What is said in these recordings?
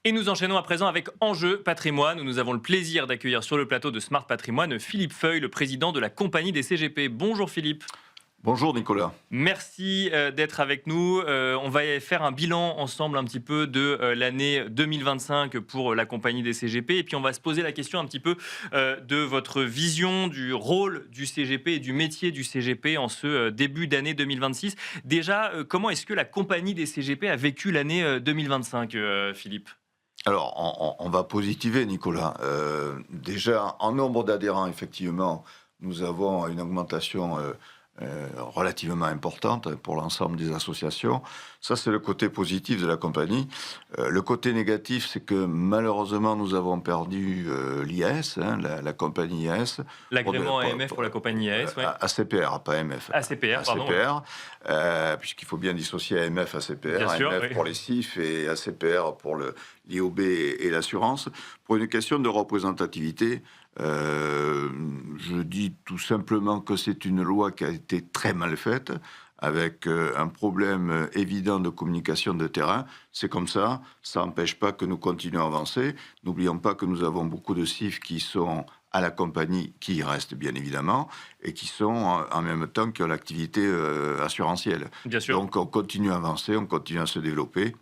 Et nous enchaînons à présent avec Enjeu Patrimoine, où nous avons le plaisir d'accueillir sur le plateau de Smart Patrimoine Philippe Feuille, le président de la compagnie des CGP. Bonjour Philippe. Bonjour Nicolas. Merci d'être avec nous. On va faire un bilan ensemble un petit peu de l'année 2025 pour la compagnie des CGP. Et puis on va se poser la question un petit peu de votre vision du rôle du CGP et du métier du CGP en ce début d'année 2026. Déjà, comment est-ce que la compagnie des CGP a vécu l'année 2025, Philippe? Alors, on va positiver, Nicolas. Déjà, en nombre d'adhérents, effectivement, nous avons une augmentation relativement importante pour l'ensemble des associations. Ça, c'est le côté positif de la compagnie. Le côté négatif, c'est que malheureusement, nous avons perdu l'IAS, la compagnie IAS. L'agrément AMF pour la compagnie IAS, oui. ACPR, pas AMF. ACPR, pardon. ACPR, puisqu'il faut bien dissocier AMF, ACPR. Bien sûr, AMF oui. pour les CIF et ACPR pour l'IOB et l'assurance. Pour une question de représentativité, je dis tout simplement que c'est une loi qui a été très mal faite, avec un problème évident de communication de terrain. C'est comme ça n'empêche pas que nous continuons à avancer. N'oublions pas que nous avons beaucoup de CIF qui sont à la compagnie, qui y restent bien évidemment, et qui sont en même temps qui ont l'activité assurantielle. Bien sûr. Donc on continue à avancer, on continue à se développer.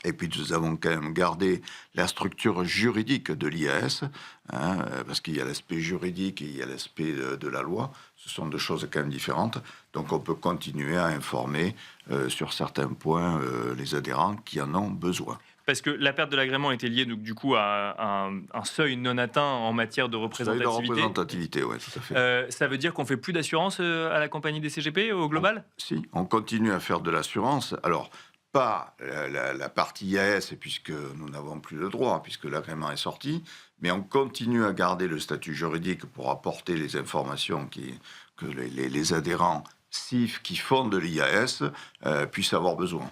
Et puis nous avons quand même gardé la structure juridique de l'IAS, parce qu'il y a l'aspect juridique et il y a l'aspect de la loi. Ce sont deux choses quand même différentes. Donc on peut continuer à informer sur certains points les adhérents qui en ont besoin. Parce que la perte de l'agrément était liée donc, du coup à un seuil non atteint en matière de Seuil de représentativité. représentativité, oui, tout à fait. Ça veut dire qu'on fait plus d'assurance à la compagnie des CGP au global? Si, on continue à faire de l'assurance. Alors, pas la partie IAS, puisque nous n'avons plus le droit, puisque l'agrément est sorti, mais on continue à garder le statut juridique pour apporter les informations que les adhérents CIF qui font de l'IAS puissent avoir besoin.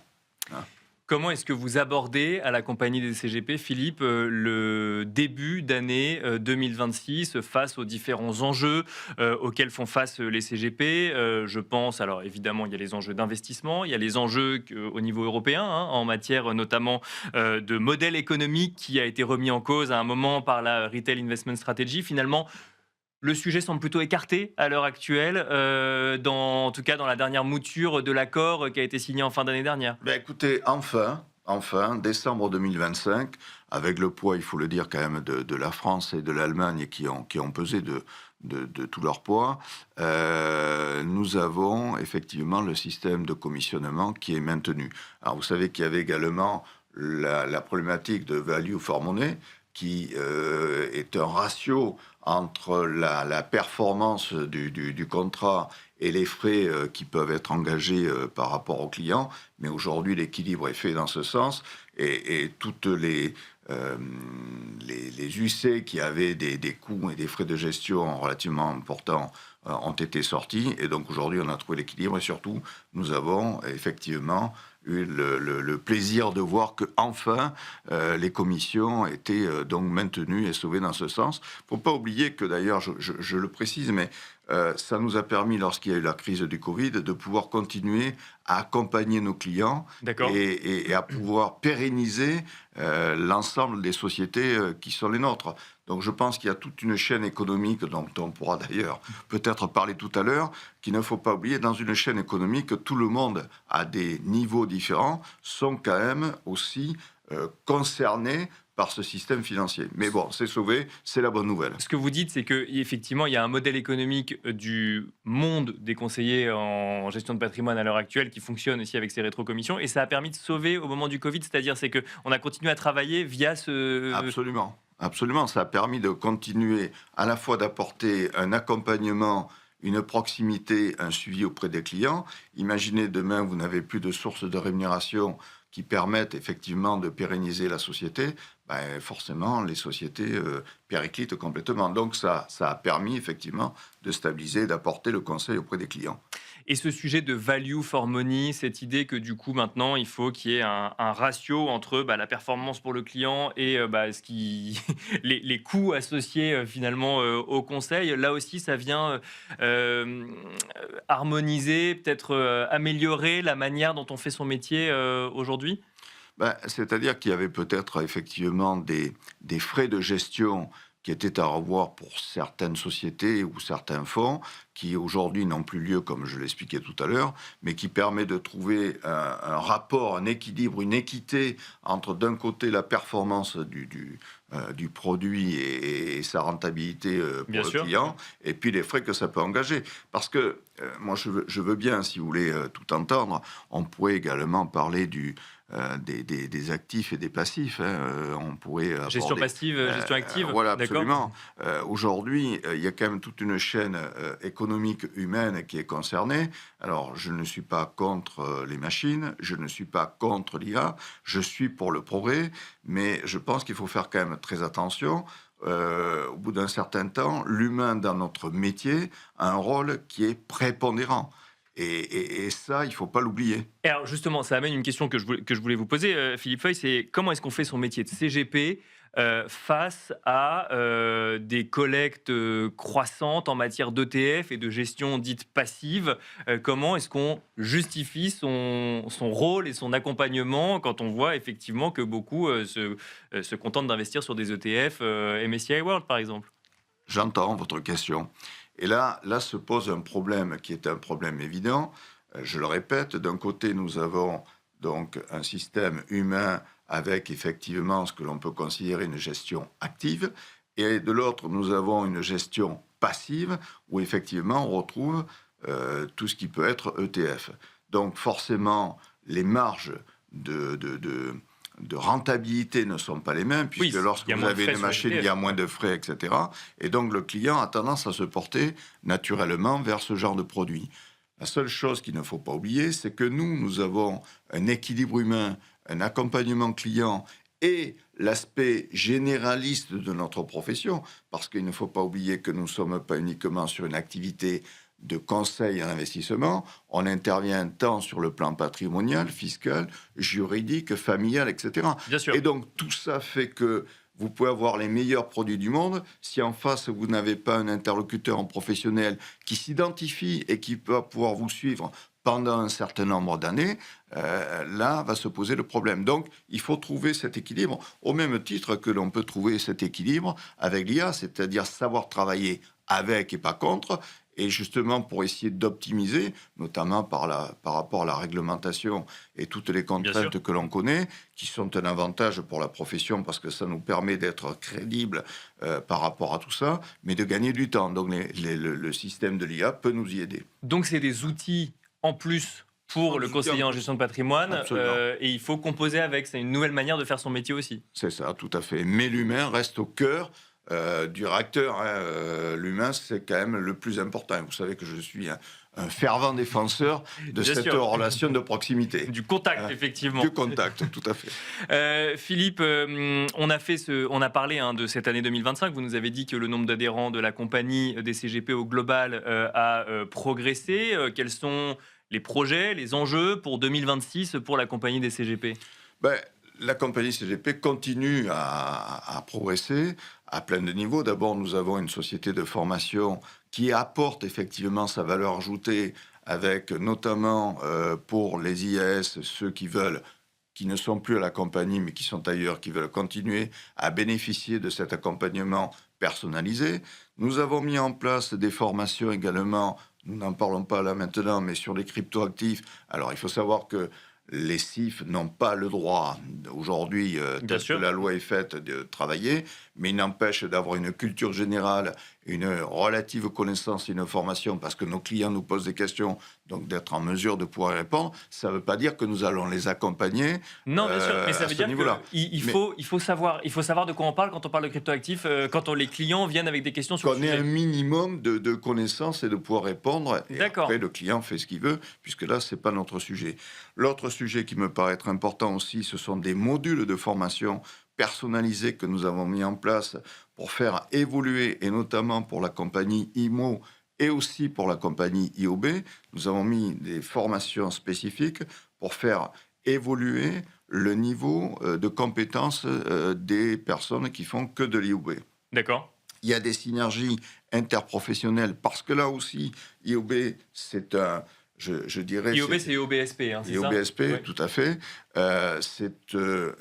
Comment est-ce que vous abordez à la compagnie des CGP, Philippe, le début d'année 2026 face aux différents enjeux auxquels font face les CGP? Je pense, alors évidemment, il y a les enjeux d'investissement, il y a les enjeux au niveau européen, en matière notamment de modèle économique qui a été remis en cause à un moment par la Retail Investment Strategy. Finalement, le sujet semble plutôt écarté à l'heure actuelle, en tout cas dans la dernière mouture de l'accord qui a été signé en fin d'année dernière. Ben écoutez, enfin, décembre 2025, avec le poids, il faut le dire quand même, de la France et de l'Allemagne qui ont pesé de tout leur poids, nous avons effectivement le système de commissionnement qui est maintenu. Alors vous savez qu'il y avait également la problématique de value for money, qui est un ratio entre la performance du contrat et les frais qui peuvent être engagés par rapport au client. Mais aujourd'hui, l'équilibre est fait dans ce sens. Et toutes les UC qui avaient des coûts et des frais de gestion relativement importants ont été sortis. Et donc aujourd'hui, on a trouvé l'équilibre. Et surtout, nous avons effectivement eu le plaisir de voir que enfin les commissions étaient donc maintenues et sauvées dans ce sens. Il ne faut pas oublier que d'ailleurs, je le précise, mais ça nous a permis, lorsqu'il y a eu la crise du Covid, de pouvoir continuer à accompagner nos clients et à pouvoir pérenniser l'ensemble des sociétés qui sont les nôtres. Donc je pense qu'il y a toute une chaîne économique dont on pourra d'ailleurs peut-être parler tout à l'heure, qu'il ne faut pas oublier. Dans une chaîne économique, tout le monde, à des niveaux différents, sont quand même aussi concernés par ce système financier. Mais bon, c'est sauvé, c'est la bonne nouvelle. Ce que vous dites, c'est qu'effectivement, il y a un modèle économique du monde des conseillers en gestion de patrimoine à l'heure actuelle qui fonctionne aussi avec ces rétrocommissions, et ça a permis de sauver au moment du Covid, c'est-à-dire c'est qu'on a continué à travailler via ce... Absolument. Absolument, ça a permis de continuer à la fois d'apporter un accompagnement, une proximité, un suivi auprès des clients. Imaginez demain, vous n'avez plus de sources de rémunération qui permettent effectivement de pérenniser la société, ben forcément les sociétés périclitent complètement. Donc ça a permis effectivement de stabiliser, d'apporter le conseil auprès des clients. Et ce sujet de value for money, cette idée que du coup maintenant il faut qu'il y ait un ratio entre la performance pour le client et les coûts associés finalement au conseil, là aussi ça vient harmoniser, peut-être améliorer la manière dont on fait son métier aujourd'hui. C'est-à-dire qu'il y avait peut-être effectivement des frais de gestion qui étaient à revoir pour certaines sociétés ou certains fonds, qui aujourd'hui n'ont plus lieu, comme je l'expliquais tout à l'heure, mais qui permet de trouver un rapport, un équilibre, une équité entre d'un côté la performance du produit et sa rentabilité Bien pour le sûr. client, et puis les frais que ça peut engager. Parce que moi, je veux bien, si vous voulez tout entendre, on pourrait également parler des actifs et des passifs. On pourrait Gestion aborder. passive, gestion active, Voilà, d'accord. absolument. Aujourd'hui, il y a quand même toute une chaîne économique humaine qui est concernée. Alors, je ne suis pas contre les machines, je ne suis pas contre l'IA, je suis pour le progrès, mais je pense qu'il faut faire quand même très attention. Au bout d'un certain temps, l'humain dans notre métier a un rôle qui est prépondérant. Et ça, il ne faut pas l'oublier. Et alors justement, ça amène une question que je voulais vous poser, Philippe Feuille, c'est comment est-ce qu'on fait son métier de CGP face à des collectes croissantes en matière d'ETF et de gestion dite passive. Comment est-ce qu'on justifie son rôle et son accompagnement quand on voit effectivement que beaucoup se contentent d'investir sur des ETF MSCI World, par exemple? J'entends votre question. Et là se pose un problème qui est un problème évident. Je le répète, d'un côté, nous avons donc un système humain avec effectivement ce que l'on peut considérer une gestion active, et de l'autre, nous avons une gestion passive où effectivement on retrouve tout ce qui peut être ETF. Donc forcément, les marges de rentabilité ne sont pas les mêmes, puisque Oui, lorsque il y a vous moins de avez frais une sur les machine, il y ETF. a moins de frais, etc. Et donc le client a tendance à se porter naturellement vers ce genre de produit. La seule chose qu'il ne faut pas oublier, c'est que nous avons un équilibre humain, un accompagnement client et l'aspect généraliste de notre profession, parce qu'il ne faut pas oublier que nous ne sommes pas uniquement sur une activité de conseil en investissement, on intervient tant sur le plan patrimonial, fiscal, juridique, familial, etc. Bien sûr. Et donc tout ça fait que vous pouvez avoir les meilleurs produits du monde. Si en face, vous n'avez pas un interlocuteur en professionnel qui s'identifie et qui va pouvoir vous suivre pendant un certain nombre d'années, là va se poser le problème. Donc, il faut trouver cet équilibre, au même titre que l'on peut trouver cet équilibre avec l'IA, c'est-à-dire savoir travailler avec et pas contre, et justement pour essayer d'optimiser, notamment par rapport à la réglementation et toutes les contraintes que l'on connaît, qui sont un avantage pour la profession parce que ça nous permet d'être crédibles par rapport à tout ça, mais de gagner du temps. Donc le système de l'IA peut nous y aider. Donc c'est des outils en plus pour le conseiller en gestion de patrimoine, et il faut composer avec. C'est une nouvelle manière de faire son métier aussi. C'est ça, tout à fait. Mais l'humain reste au cœur du réacteur. L'humain, c'est quand même le plus important. Et vous savez que je suis un fervent défenseur de Bien cette sûr. relation de proximité. Du contact, effectivement. Du contact, tout à fait. Philippe, on a parlé de cette année 2025. Vous nous avez dit que le nombre d'adhérents de la compagnie des CGP au global a progressé. Quels sont les projets, les enjeux pour 2026 pour la compagnie des CGP? La compagnie CGP continue à progresser à plein de niveaux. D'abord, nous avons une société de formation qui apporte effectivement sa valeur ajoutée avec notamment pour les IAS, ceux qui ne sont plus à la compagnie mais qui sont ailleurs, qui veulent continuer à bénéficier de cet accompagnement personnalisé. Nous avons mis en place des formations également, nous n'en parlons pas là maintenant, mais sur les cryptoactifs. Alors, il faut savoir que les CIF n'ont pas le droit, aujourd'hui, tel que la loi est faite, de travailler, mais il n'empêche d'avoir une culture générale, une relative connaissance et une formation, parce que nos clients nous posent des questions, donc d'être en mesure de pouvoir répondre. Ça ne veut pas dire que nous allons les accompagner. Non, bien sûr, mais ça veut dire qu'il faut savoir de quoi on parle quand on parle de cryptoactifs, quand les clients viennent avec des questions sur le sujet. Qu'on ait un minimum de connaissances et de pouvoir répondre. Et D'accord. après, le client fait ce qu'il veut, puisque là, ce n'est pas notre sujet. L'autre sujet qui me paraît être important aussi, ce sont des modules de formation personnalisés que nous avons mis en place pour faire évoluer, et notamment pour la compagnie IMO et aussi pour la compagnie IOB. Nous avons mis des formations spécifiques pour faire évoluer le niveau de compétences des personnes qui font que de l'IOB. D'accord. Il y a des synergies interprofessionnelles parce que là aussi, IOB, c'est je dirais... IOB, c'est IOBSP, hein, c'est Et ça? OBSP, Ouais. tout à fait. C'est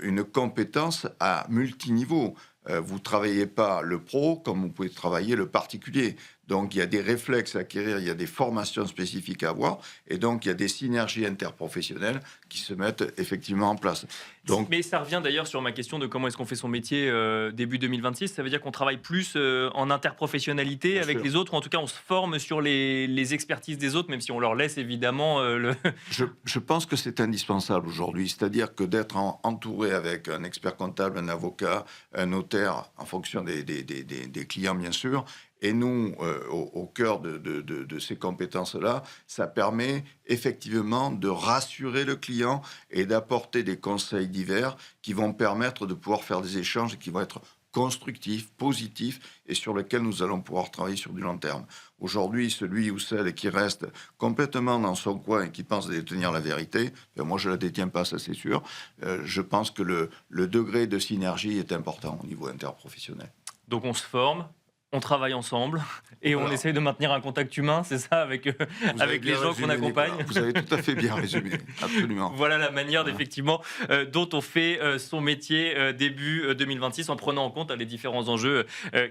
une compétence à multiniveau. Vous ne travaillez pas le pro comme vous pouvez travailler le particulier. Donc, il y a des réflexes à acquérir, il y a des formations spécifiques à avoir, et donc il y a des synergies interprofessionnelles qui se mettent effectivement en place. Donc, Mais ça revient d'ailleurs sur ma question de comment est-ce qu'on fait son métier début 2026. Ça veut dire qu'on travaille plus en interprofessionnalité bien avec sûr. les autres, ou en tout cas on se forme sur les expertises des autres, même si on leur laisse évidemment le... Je pense que c'est indispensable aujourd'hui, c'est-à-dire que d'être entouré avec un expert comptable, un avocat, un notaire, en fonction des clients bien sûr, et nous, au cœur de ces compétences-là, ça permet effectivement de rassurer le client et d'apporter des conseils divers qui vont permettre de pouvoir faire des échanges qui vont être constructifs, positifs et sur lesquels nous allons pouvoir travailler sur du long terme. Aujourd'hui, celui ou celle qui reste complètement dans son coin et qui pense détenir la vérité, ben moi je ne la détiens pas, ça c'est sûr. Je pense que le degré de synergie est important au niveau interprofessionnel. Donc on se forme, on travaille ensemble et on Voilà. essaye de maintenir un contact humain, c'est ça, avec, Vous avez avec les bien gens qu'on résumé, accompagne. Nicolas. Vous avez tout à fait bien résumé, absolument. Voilà la manière Voilà. effectivement dont on fait son métier début 2026 en prenant en compte les différents enjeux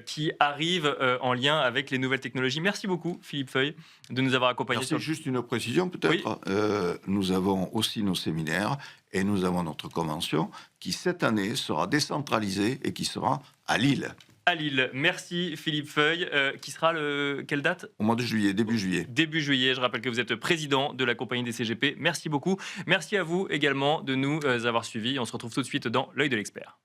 qui arrivent en lien avec les nouvelles technologies. Merci beaucoup Philippe Feuille de nous avoir accompagnés Merci, sur... juste une précision peut-être. Nous avons aussi nos séminaires et nous avons notre convention qui cette année sera décentralisée et qui sera à Lille, à Lille. Merci Philippe Feuille, qui sera quelle date? au mois de juillet, début juillet. Début juillet. Je rappelle que vous êtes président de la compagnie des CGP. Merci beaucoup. Merci à vous également de nous avoir suivis. On se retrouve tout de suite dans l'œil de l'expert.